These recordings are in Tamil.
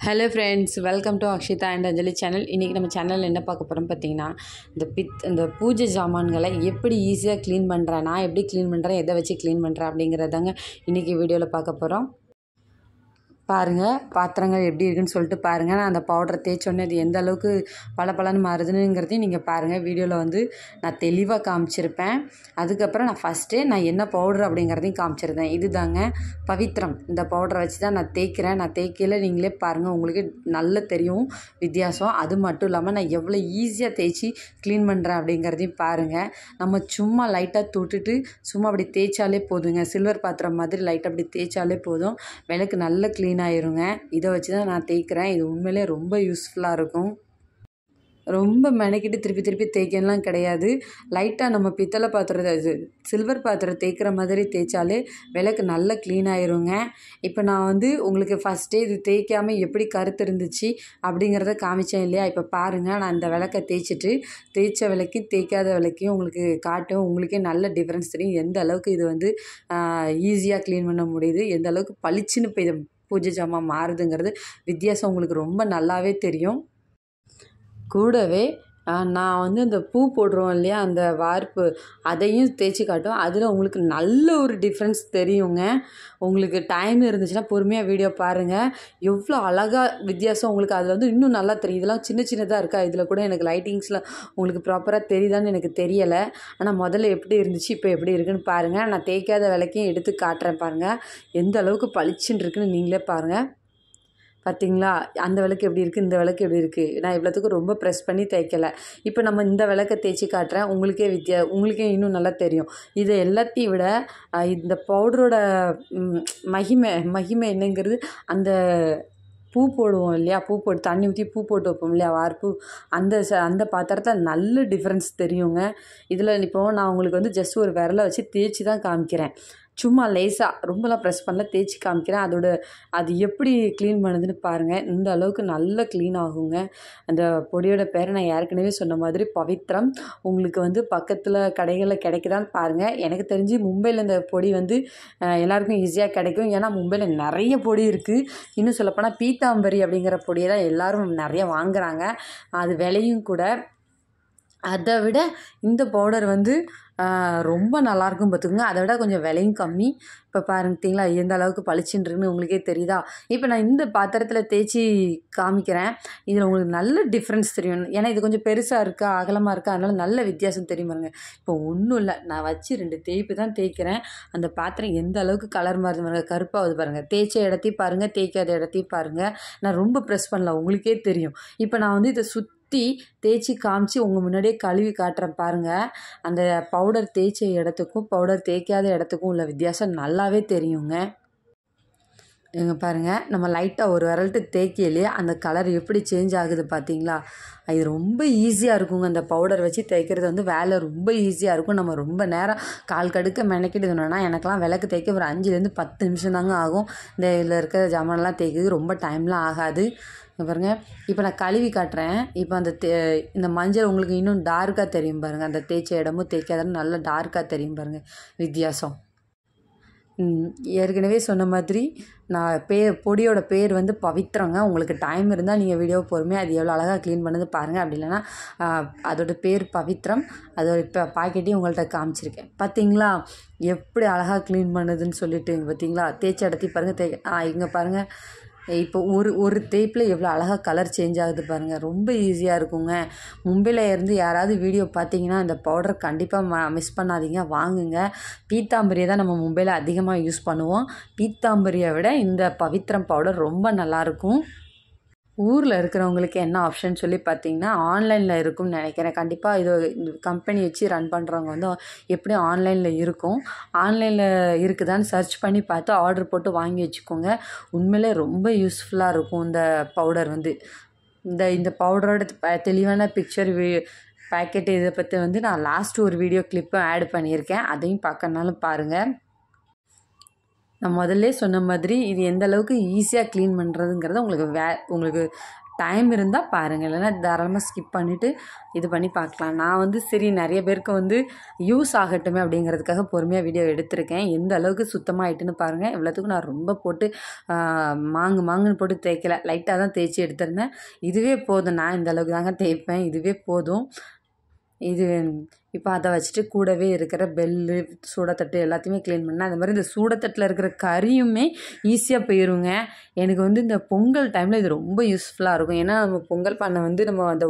Hello friends, welcome to Akshita and Anjali channel. இன்றைக்கி நம்ம சேனலில் என்ன பார்க்க போகிறோம் பார்த்தீங்கன்னா, இந்த பூஜை சாமான்களை எப்படி ஈஸியாக க்ளீன் பண்ணுறேன், நான் எப்படி க்ளீன் பண்ணுறேன், எதை வச்சு க்ளீன் பண்ணுறேன் அப்படிங்கிறதாங்க இன்றைக்கி வீடியோவில் பார்க்க போகிறோம். பாருங்கள், பாத்திரங்கள் எப்படி இருக்குன்னு சொல்லிட்டு பாருங்கள். நான் அந்த பவுடரை தேய்ச்சோடனே அது எந்த அளவுக்கு பளபளன்னு மாறுதுங்கிறதையும் நீங்கள் பாருங்கள். வீடியோவில் நான் தெளிவாக காமிச்சிருப்பேன். அதுக்கப்புறம் நான் ஃபஸ்ட்டே நான் என்ன பவுடர் அப்படிங்கிறதையும் காமிச்சிருந்தேன். இது தாங்க பவித்ரம். இந்த பவுடரை வச்சு தான் நான் தேய்க்கிறேன். நான் தேய்க்கையில் நீங்களே பாருங்கள், உங்களுக்கு நல்ல தெரியும் வித்தியாசம். அது மட்டும் இல்லாமல் நான் எவ்வளோ ஈஸியாக தேய்ச்சி க்ளீன் பண்ணுறேன் அப்படிங்கிறதையும் பாருங்கள். நம்ம சும்மா லைட்டாக தொட்டுட்டு சும்மா அப்படி தேய்ச்சாலே போதுங்க. சில்வர் பாத்திரம் மாதிரி லைட்டாக அப்படி தேய்ச்சாலே போதும், விளக்கு நல்ல க்ளீன் ஆயிருங்க. இதை வச்சு தான் நான் தேய்க்கிறேன். இது உண்மையிலே ரொம்ப யூஸ்ஃபுல்லாக இருக்கும். ரொம்ப மெனக்கிட்டு திருப்பி தேய்க்கலாம் கிடையாது. லைட்டாக நம்ம பித்தளை பாத்திரத்தை சில்வர் பாத்திரம் தேய்க்கிற மாதிரி தேய்ச்சாலே விளக்கு நல்லா க்ளீன் ஆயிருங்க. இப்போ நான் உங்களுக்கு ஃபஸ்ட்டே இது தேய்க்காமல் எப்படி கருத்து இருந்துச்சு அப்படிங்கிறத காமிச்சேன் இல்லையா? இப்போ பாருங்கள், நான் இந்த விளக்கை தேய்ச்ச விளக்கையும் தேய்க்காத விளக்கையும் உங்களுக்கு காட்டும். உங்களுக்கே நல்ல டிஃப்ரென்ஸ் தெரியும், எந்த அளவுக்கு இது ஈஸியாக க்ளீன் பண்ண முடியுது, எந்த அளவுக்கு பளிச்சுன்னு இப்போ இது பூஜை ஜாமான் மாறுதுங்கிறது வித்தியாசம் உங்களுக்கு ரொம்ப நல்லாவே தெரியும். கூடவே நான் இந்த பூ போடுறோம் இல்லையா, அந்த வார்ப்பு அதையும் தேய்ச்சி காட்டும். அதில் உங்களுக்கு நல்ல ஒரு டிஃப்ரென்ஸ் தெரியுங்க. உங்களுக்கு டைம் இருந்துச்சுன்னா பொறுமையாக வீடியோ பாருங்கள். எவ்வளோ அழகாக வித்தியாசம் உங்களுக்கு அதில் இன்னும் நல்லா தெரியும். இதெல்லாம் சின்னதாக இருக்கா, இதில் கூட எனக்கு லைட்டிங்ஸில் உங்களுக்கு ப்ராப்பராக தெரியுதான்னு எனக்கு தெரியலை. ஆனால் முதல்ல எப்படி இருந்துச்சு, இப்போ எப்படி இருக்குன்னு பாருங்கள். நான் தேய்க்காத விளக்கையும் எடுத்து காட்டுறேன் பாருங்கள், எந்த அளவுக்கு பளிச்சுன்னு இருக்குன்னு நீங்களே பாருங்கள். பார்த்தீங்களா, அந்த விளக்கு எப்படி இருக்குது, இந்த விளக்கு எப்படி இருக்குது. நான் இவ்வளோத்துக்கும் ரொம்ப ப்ரெஸ் பண்ணி தேய்க்கலை. இப்போ நம்ம இந்த விளக்கை தேய்ச்சி காட்டுறேன், உங்களுக்கே இன்னும் நல்லா தெரியும். இதை எல்லாத்தையும் விட இந்த பவுடரோட மகிமை என்னங்கிறது, அந்த பூ போடுவோம் இல்லையா, பூ போட்டு தண்ணி ஊற்றி பூ போட்டு வைப்போம் இல்லையா, வார்ப்பு, அந்த பாத்திரத்தில் நல்ல டிஃப்ரென்ஸ் தெரியுங்க. இதில் இப்போது நான் உங்களுக்கு ஜஸ்ட் ஒரு விரலை வச்சு தேய்ச்சி தான் காமிக்கிறேன். சும்மா லேசாக ரொம்பலாம் ப்ரெஸ் பண்ணல, தேய்ச்சி காமிக்கிறேன். அது எப்படி க்ளீன் பண்ணுதுன்னு பாருங்கள். இந்த அளவுக்கு நல்லா க்ளீன் ஆகுங்க. அந்த பொடியோட பேரை நான் ஏற்கனவே சொன்ன மாதிரி பவித்ரம். உங்களுக்கு பக்கத்தில் கடைகளில் கிடைக்குதான்னு பாருங்கள். எனக்கு தெரிஞ்சு மும்பையில் இந்த பொடி எல்லாருக்கும் ஈஸியாக கிடைக்கும். ஏன்னா மும்பையில் நிறைய பொடி இருக்குது. இன்னும் சொல்லப்போனால் பீத்தாம்பரி அப்படிங்கிற பொடியை தான் எல்லோரும் நிறைய வாங்குகிறாங்க. அது விலையும் கூட. அதை விட இந்த பவுடர் ரொம்ப நல்லாயிருக்கும் பார்த்துக்குங்க. அதை விட கொஞ்சம் விலையும் கம்மி. இப்போ பாருங்களா, எந்த அளவுக்கு பளிச்சுன்னு உங்களுக்கே தெரியுதா? இப்போ நான் இந்த பாத்திரத்தில் தேய்ச்சி காமிக்கிறேன். இதில் உங்களுக்கு நல்ல டிஃப்ரென்ஸ் தெரியும். ஏன்னா இது கொஞ்சம் பெருசாக இருக்கா, அகலமாக இருக்கா, அதனால் நல்ல வித்தியாசம் தெரியும் பாருங்க. இப்போ ஒன்றும் இல்லை, நான் வச்சு 2 தேய்ப்பு தான் தேய்க்கிறேன். அந்த பாத்திரம் எந்த அளவுக்கு கலர் மாறுது பாருங்கள், கருப்பாகுது பாருங்கள். தேய்ச்ச இடத்தையும் பாருங்கள், தேய்க்காத இடத்தையும் பாருங்கள். நான் ரொம்ப ப்ரெஸ் பண்ணல, உங்களுக்கே தெரியும். இப்போ நான் இதை தேய்ச்சி காமிச்சு உங்கள் முன்னாடியே கழுவி காட்டுறேன் பாருங்கள். அந்த பவுடர் தேய்ச்ச இடத்துக்கும் பவுடர் தேய்க்காத இடத்துக்கும் உள்ள வித்தியாசம் நல்லாவே தெரியுங்க. இங்கே பாருங்கள், நம்ம லைட்டாக ஒரு விரல்ட்டு தேய்க்கையிலே அந்த கலர் எப்படி சேஞ்ச் ஆகுது பார்த்தீங்களா? இது ரொம்ப ஈஸியாக இருக்குங்க. அந்த பவுடர் வச்சு தேய்க்கிறது வேலை ரொம்ப ஈஸியாக இருக்கும். நம்ம ரொம்ப நேரம் கால் கடுக்க மெனக்கிட்டு எனக்கெல்லாம் விளக்கு தேய்க்க ஒரு 5லேருந்து 10 நிமிஷம் தாங்க ஆகும். இதில் இருக்கிற ஜாமான்லாம் தேய்க்கிறது ரொம்ப டைம்லாம் ஆகாது. பாருங்கள், இப்போ நான் கழுவி காட்டுறேன். இப்போ இந்த மஞ்சள் உங்களுக்கு இன்னும் டார்க்காக தெரியும் பாருங்கள். அந்த தேய்ச்ச இடமும் தேய்க்காத நல்லா டார்க்காக தெரியும் பாருங்கள் வித்தியாசம். ஏற்கனவே சொன்ன மாதிரி நான் பொடியோட பேர் பவித்ரங்க. உங்களுக்கு டைம் இருந்தால் நீங்கள் வீடியோ பொறுமையாக அது எவ்வளோ அழகாக க்ளீன் பண்ணுது பாருங்கள். அப்படி இல்லைன்னா அதோட பேர் பவித்ரம். அதோட இப்போ பாக்கெட்டையும் உங்கள்கிட்ட காமிச்சிருக்கேன். பார்த்தீங்களா எப்படி அழகாக க்ளீன் பண்ணுதுன்னு சொல்லிட்டு. பார்த்தீங்களா, தேய்ச்ச இடத்தையும் பாருங்கள். இங்கே பாருங்கள், இப்போ ஒரு தேய்ப்பில் எவ்வளோ அழகாக கலர் சேஞ்ச் ஆகுது பாருங்கள். ரொம்ப ஈஸியாக இருக்குங்க. மும்பையில் இருந்து யாராவது வீடியோ பார்த்தீங்கன்னா இந்த பவுடர் கண்டிப்பாக மிஸ் பண்ணாதீங்க, வாங்குங்க. பீத்தாம்பரியை தான் நம்ம மும்பையில் அதிகமாக யூஸ் பண்ணுவோம். பீத்தாம்பரியை விட இந்த பவித்ரம் பவுடர் ரொம்ப நல்லாயிருக்கும். ஊரில் இருக்கிறவங்களுக்கு என்ன ஆப்ஷன் சொல்லி பார்த்தீங்கன்னா, ஆன்லைனில் இருக்கும்னு நினைக்கிறேன். கண்டிப்பாக இது கம்பெனி வச்சு ரன் பண்ணுறவங்க எப்படியும் ஆன்லைனில் இருக்கும். ஆன்லைனில் இருக்குதான்னு சர்ச் பண்ணி பார்த்து ஆர்டர் போட்டு வாங்கி வச்சுக்கோங்க. உண்மையிலே ரொம்ப யூஸ்ஃபுல்லாக இருக்கும் இந்த பவுடர். இந்த பவுடரோட தெளிவான பிக்சர் பேக்கெட் இதை பற்றி நான் லாஸ்ட்டு ஒரு வீடியோ கிளிப்பும் ஆட் பண்ணியிருக்கேன். அதையும் பார்க்கறனாலும் பாருங்கள். நான் முதல்ல சொன்ன மாதிரி இது எந்த அளவுக்கு ஈஸியாக க்ளீன் பண்ணுறதுங்கிறத உங்களுக்கு டைம் இருந்தால் பாருங்கள், இல்லைன்னா தாராளமாக ஸ்கிப் பண்ணிவிட்டு இது பண்ணி பார்க்கலாம். நான் வந்து சரி நிறைய பேருக்கு வந்து யூஸ் ஆகட்டுமே அப்படிங்கிறதுக்காக பொறுமையாக வீடியோ எடுத்திருக்கேன். எந்த அளவுக்கு சுத்தமாக ஆகிட்டுன்னு பாருங்கள். இவ்வளோத்துக்கும் நான் ரொம்ப போட்டு மாங்குன்னு போட்டு தேய்க்கலை, லைட்டாக தான் தேய்ச்சி எடுத்திருந்தேன். இதுவே போதும், நான் இந்த அளவுக்கு தாங்க தேய்ப்பேன், இதுவே போதும். இது இப்போ அதை வச்சுட்டு கூடவே இருக்கிற பெல்லு, சூடத்தட்டு எல்லாத்தையுமே க்ளீன் பண்ணேன். அது மாதிரி இந்த சூடத்தட்டில் இருக்கிற கறியுமே ஈஸியாக போயிருங்க. எனக்கு வந்து இந்த பொங்கல் டைமில் இது ரொம்ப யூஸ்ஃபுல்லாக இருக்கும். ஏன்னா நம்ம பொங்கல் பண்ண வந்து நம்ம அந்த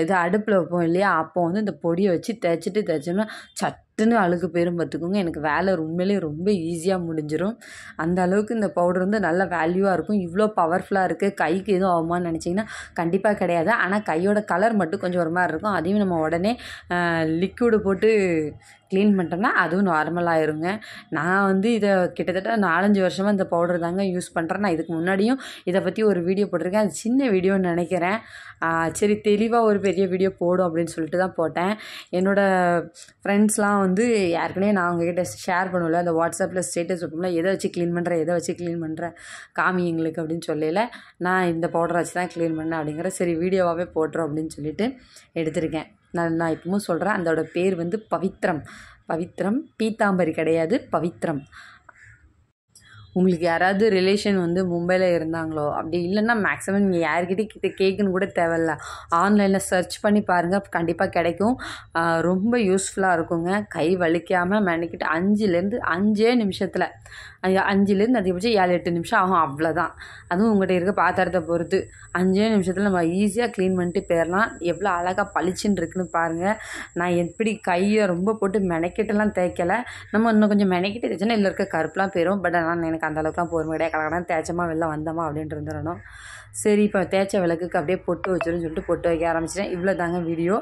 இது அடுப்பில் வைப்போம் இல்லையா, அப்போ வந்து இந்த பொடியை வச்சு தேய்ச்சோம்னா சட்டுன்னு அழுக்கு போயிரும் பார்த்துக்கோங்க. எனக்கு வேலை உண்மையிலேயே ரொம்ப ஈஸியாக முடிஞ்சிடும். அந்த அளவுக்கு இந்த பவுடர் வந்து நல்ல வேல்யூவாக இருக்கும். இவ்வளோ பவர்ஃபுல்லாக இருக்குது. கைக்கு எதுவும் ஆகுமான்னு நினச்சிங்கன்னா கண்டிப்பாக கிடையாது. ஆனால் கையோட கலர் மட்டும் கொஞ்சம் ஒரு மாதிரி இருக்கும். அதையும் நம்ம உடனே லிக்விடு போட்டு க்ளீன் பண்ணிட்டோம்னா அதுவும் நார்மலாகிருங்க. நான் வந்து இதை கிட்டத்தட்ட 4-5 வருஷமாக இந்த பவுடர் தாங்க யூஸ் பண்ணுறேன். நான் இதுக்கு முன்னாடியும் இதை பற்றி ஒரு வீடியோ போட்டிருக்கேன். அது சின்ன வீடியோன்னு நினைக்கிறேன். சரி தெளிவாக ஒரு பெரிய வீடியோ போடும் அப்படின்னு சொல்லிட்டு தான் போட்டேன். என்னோடய ஃப்ரெண்ட்ஸ்லாம் வந்து ஏற்கனவே நான் அவங்ககிட்ட ஷேர் பண்ணுவேன், அந்த வாட்ஸ்அப்பில் ஸ்டேட்டஸ் வைப்போம்ல, எதை வச்சு க்ளீன் பண்ணுறேன் காமி எங்களுக்கு அப்படின்னு சொல்லல, நான் இந்த பவுடரை வச்சு தான் க்ளீன் பண்ணேன் அப்படிங்கிற சரி வீடியோவாகவே போட்டுறோம் அப்படின்னு சொல்லிட்டு எடுத்திருக்கேன். நான் இப்பவும் சொல்கிறேன், அதோட பேர் வந்து பவித்ரம், பீத்தாம்பரி கிடையாது, பவித்ரம். உங்களுக்கு யாராவது ரிலேஷன் வந்து மும்பையில் இருந்தாங்களோ, அப்படி இல்லைன்னா மேக்ஸிமம் நீங்கள் யார்கிட்ட கேட்குன்னு கூட தேவையில்ல, ஆன்லைனில் சர்ச் பண்ணி பாருங்கள், கண்டிப்பாக கிடைக்கும். ரொம்ப யூஸ்ஃபுல்லாக இருக்குங்க. கை வலிக்காமல் மெனக்கிட்டு 5 நிமிஷத்தில் 5லேருந்து அதிகபட்சம் 7-8 நிமிஷம் ஆகும், அவ்வளோதான். அதுவும் உங்கள்கிட்ட இருக்க பாத்திரத்தை பொறுத்து 5 நிமிஷத்தில் நம்ம ஈஸியாக க்ளீன் பண்ணிட்டு போயிடலாம். எவ்வளோ அழகாக பளிச்சுன்னு இருக்குன்னு பாருங்கள். நான் எப்படி கையை ரொம்ப போட்டு மெனக்கிட்டெல்லாம் தேய்க்கலை, நம்ம இன்னும் கொஞ்சம் மெனக்கிட்டு தேய்ச்சோன்னா இதில் இருக்க கருப்புலாம் போயிடும். பட் ஆனால் எனக்கு அந்தளவுக்குலாம் பொறுமை கிடையாது. கலக்கடா தேய்ச்சமா வெளில வந்தோமா அப்படின்ட்டு இருந்துடணும். சரி இப்போ தேய்ச்ச விளக்குக்கு அப்படியே பொட்டு வச்சிருன்னு சொல்லிட்டு பொட்டு வைக்க ஆரம்பிச்சிட்டேன். இவ்வளோ தாங்க வீடியோ.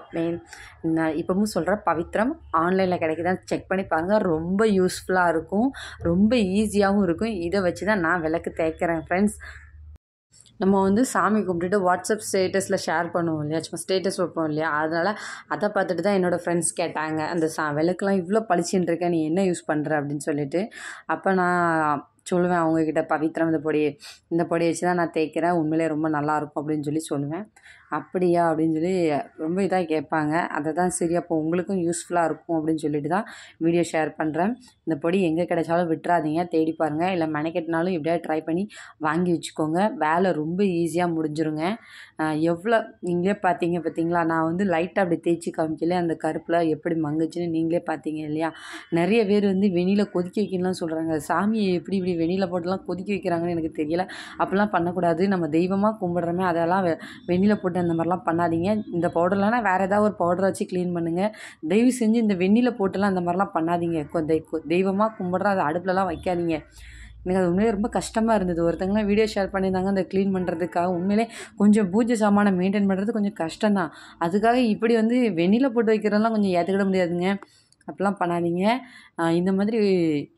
நான் இப்பவும் சொல்கிறேன், பவித்ரம் ஆன்லைனில் கிடைக்குதான்னு செக் பண்ணி பாருங்கள். ரொம்ப யூஸ்ஃபுல்லாக இருக்கும், ரொம்ப ஈஸியாகவும் இருக்கும். இதை வச்சு தான் நான் விளக்கு தேய்க்கிறேன் ஃப்ரெண்ட்ஸ். நம்ம வந்து சாமி கும்பிட்டுட்டு வாட்ஸ்அப் ஸ்டேட்டஸில் ஷேர் பண்ணுவோம் இல்லையா, சும்மா ஸ்டேட்டஸ் வைப்போம் இல்லையா, அதனால் அதை பார்த்துட்டு தான் என்னோடய ஃப்ரெண்ட்ஸ் கேட்டாங்க, அந்த விளக்குலாம் இவ்வளோ பளிச்சுன்னு இருக்க, நீ என்ன யூஸ் பண்ணுற அப்படின்னு சொல்லிட்டு. அப்போ நான் சொல்லுவேன் அவங்கக்கிட்ட, பவித்ரம் இந்த பொடியை வச்சு தான் நான் தேய்க்கிறேன், உண்மையிலே ரொம்ப நல்லாயிருக்கும் அப்படின்னு சொல்லுவேன். அப்படியா அப்படின்னு சொல்லி ரொம்ப இதாக கேட்பாங்க. அதை தான் சரி அப்போ உங்களுக்கும் யூஸ்ஃபுல்லாக இருக்கும் அப்படின்னு சொல்லிட்டு தான் வீடியோ ஷேர் பண்ணுறேன். இந்த பொடி எங்கே கிடைச்சாலும் விட்டுறாதீங்க, தேடி பாருங்கள். இல்லை மெனக்கெட்டினாலும் எப்படியா ட்ரை பண்ணி வாங்கி வச்சுக்கோங்க. வேலை ரொம்ப ஈஸியாக முடிஞ்சிருங்க. எவ்வளோ நீங்களே பார்த்தீங்களா, நான் வந்து லைட்டாக அப்படி தேய்ச்சி காமிக்கல, அந்த கருப்பில் எப்படி மங்குச்சுன்னு நீங்களே பார்த்தீங்க இல்லையா. நிறைய பேர் வந்து வெந்நில கொதிக்க வைக்கணும்லாம் சொல்கிறாங்க. சாமியை எப்படி இப்படி வெந்நில போட்டுலாம் கொதிக்க வைக்கிறாங்கன்னு எனக்கு தெரியலை. அப்படிலாம் பண்ணக்கூடாது. நம்ம தெய்வமாக கும்பிட்றோமே, அதெல்லாம் வெந்நில போட்டு அந்த மாதிரிலாம் பண்ணாதீங்க. இந்த பவுடர்லனா வேறு ஏதாவது ஒரு பவுடரை வச்சு க்ளீன் பண்ணுங்கள். தயவு செஞ்சு இந்த வெந்நில போட்டுலாம் அந்த மாதிரிலாம் பண்ணாதீங்க. தெய்வமாக கும்பிட்ற அதை அடுப்புலலாம் வைக்காதீங்க. எனக்கு அது உண்மையிலே ரொம்ப கஷ்டமாக இருந்தது. ஒருத்தங்களாம் வீடியோ ஷேர் பண்ணியிருந்தாங்க அந்த க்ளீன் பண்ணுறதுக்காக. உண்மையிலே கொஞ்சம் பூஜை சாமானை மெயின்டைன் பண்ணுறது கொஞ்சம் கஷ்டம்தான். அதுக்காக இப்படி வந்து வெந்நில போட்டு வைக்கிறதெல்லாம் கொஞ்சம் ஏற்றுக்கிட முடியாதுங்க. அப்படிலாம் பண்ணாதீங்க. இந்த மாதிரி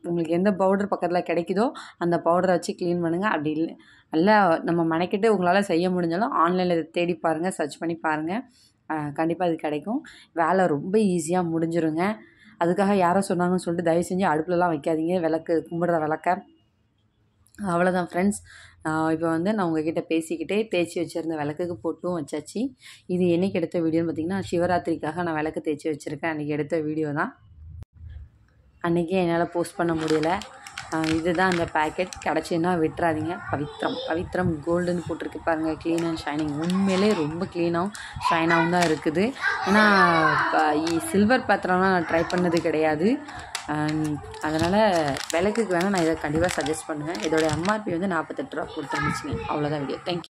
உங்களுக்கு எந்த பவுடர் பக்கத்தில் கிடைக்குதோ அந்த பவுடரை வச்சு க்ளீன் பண்ணுங்கள். அப்படி இல்லை நல்லா நம்ம மெனக்கிட்டு உங்களால் செய்ய முடிஞ்சாலும் ஆன்லைனில் தேடி பாருங்கள், சர்ச் பண்ணி பாருங்கள், கண்டிப்பாக அது கிடைக்கும். வேலை ரொம்ப ஈஸியாக முடிஞ்சிருங்க. அதுக்காக யாரோ சொன்னாங்கன்னு சொல்லிட்டு தயவு செஞ்சு அடுப்புலலாம் வைக்காதீங்க, கும்பிட்ற விளக்க. அவ்வளோதான் ஃப்ரெண்ட்ஸ். இப்போ வந்து நான் உங்ககிட்ட பேசிக்கிட்டே தேய்ச்சி வச்சுருந்த விளக்குக்கு பொட்டும் வச்சாச்சு. இது என்றைக்கு எடுத்த வீடியோன்னு பார்த்திங்கன்னா, சிவராத்திரிக்காக நான் விளக்கு தேய்ச்சி வச்சுருக்கேன். அன்றைக்கி எடுத்த வீடியோ தான். அன்றைக்கி என்னால் போஸ்ட் பண்ண முடியலை. இதுதான் அந்த பேக்கெட். கிடச்சின்னா விட்டுறாதீங்க. பவித்ரம் கோல்டுன்னு போட்டிருக்கு பாருங்கள், க்ளீன் அண்ட் ஷைனிங். உண்மையிலே ரொம்ப க்ளீனாகவும் ஷைனாகவும் தான் இருக்குது. ஏன்னா சில்வர் பாத்திரம்லாம் நான் ட்ரை பண்ணது கிடையாது. அதனால் விளக்குக்கு வேணால் நான் இதை கண்டிப்பாக சஜஸ்ட் பண்ணுவேன். இதோடைய எம்ஆர்பி வந்து 48 ரூபா கொடுத்துருந்துச்சுங்க. அவ்வளோதான் வீடியோ. தேங்க்யூ.